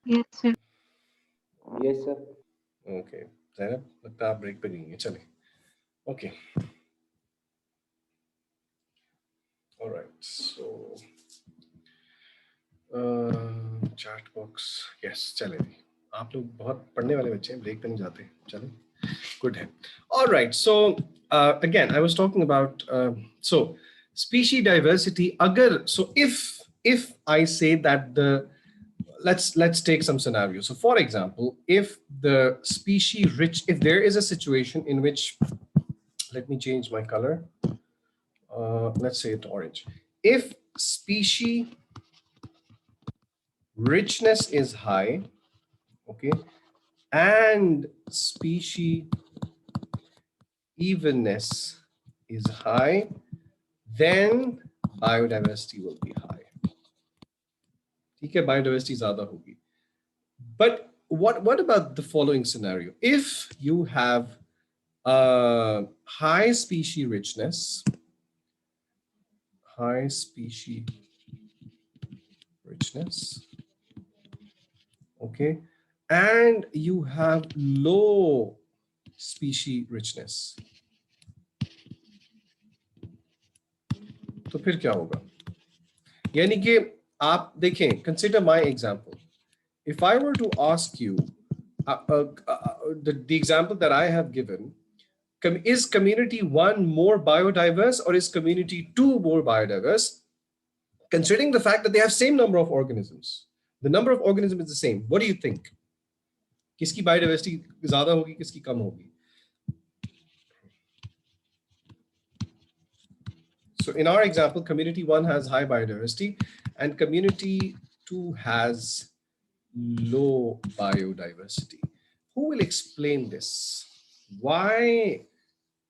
Yes, sir. Yes, sir. Okay. Zainab, लगता है आप ब्रेक पे गई हैं, चलें. Okay. All right. So, chat box. Yes, चलें जी. आप लोग बहुत पढ़ने वाले बच्चे हैं, ब्रेक पे नहीं जाते. चलें. Good. All right. So again, I was talking about so species diversity. Agar so if I say that the let's take some scenario. So for example, if the species rich, if there is a situation in which, let me change my color. Let's say it orange. If species richness is high, okay, and species evenness is high, then biodiversity will be high. ठीक है, biodiversity ज़्यादा होगी. But what about the following scenario? If you have high species richness, okay, and you have low species richness, तो फिर क्या होगा? यानी कि आप देखें, consider my example. If I were to ask you the example that I have given, is community 1 more biodiverse or is community 2 more biodiverse? Considering the fact that they have same number of organisms, the number of organisms is the same. What do you think? किसकी biodiversity ज़्यादा होगी, किसकी कम होगी? So in our example, community 1 has high biodiversity and community 2 has low biodiversity. Who will explain this? Why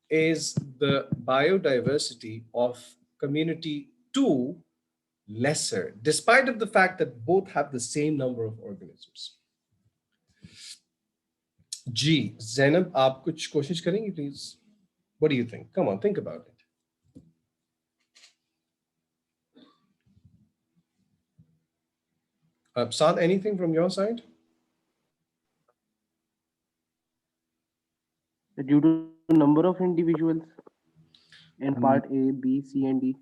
is the biodiversity of community 2 lesser, despite of the fact that both have the same number of organisms? G, Zainab, आप कुछ कोशिश करेंगी, please? What do you think? Come on, think about it. Saad, anything from your side? Due to number of individuals in part A, B, C, and D.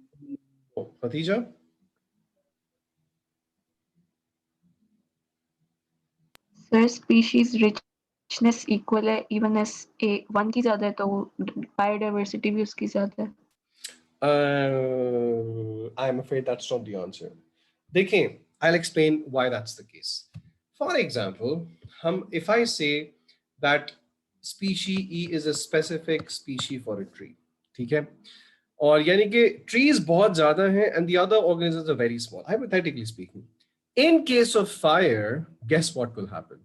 Oh, Khatija? Sir, species richness equal है evenness a 1 की ज़्यादा है तो biodiversity भी उसकी ज़्यादा है. I'm afraid that's not the answer. Dekhen, I'll explain why that's the case. For example, if I say that species E is a specific species for a tree, ठीक है? और यानी कि trees बहुत ज़्यादा हैं and the other organisms are very small, hypothetically speaking. In case of fire, guess what will happen?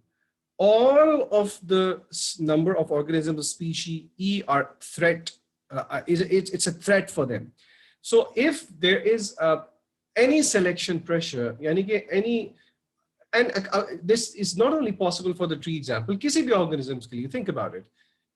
All of the number of organisms of species E are threat. It's a threat for them. So if there is any selection pressure, yani कि any, and this is not only possible for the tree example, किसी भी organisms के लिए, think about it.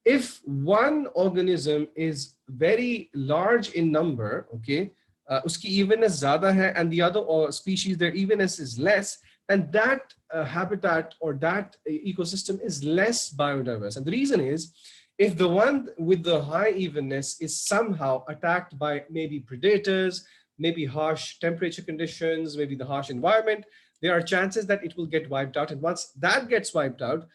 If one organism is very large in number, okay, उसकी evenness ज़्यादा है and the other species, their evenness is less, and that habitat or that ecosystem is less biodiverse. And the reason is, if the one with the high evenness is somehow attacked by maybe predators, maybe harsh temperature conditions, maybe the harsh environment, there are chances that it will get wiped out. And once that gets wiped out,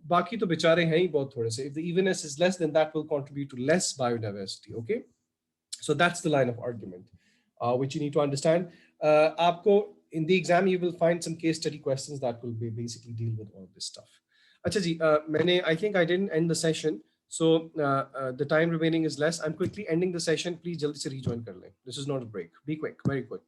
बाकी तो बेचारे हैं ही बहुत थोड़े से. If the evenness is less, then that will contribute to less biodiversity. Okay, so that's the line of argument which you need to understand. आपको in the exam you will find some case study questions that will be basically deal with all this stuff. अच्छा जी, I think I didn't end the session, so the time remaining is less. I'm quickly ending the session. Please jaldi se rejoin kar lein. This is not a break. Be quick, very quick.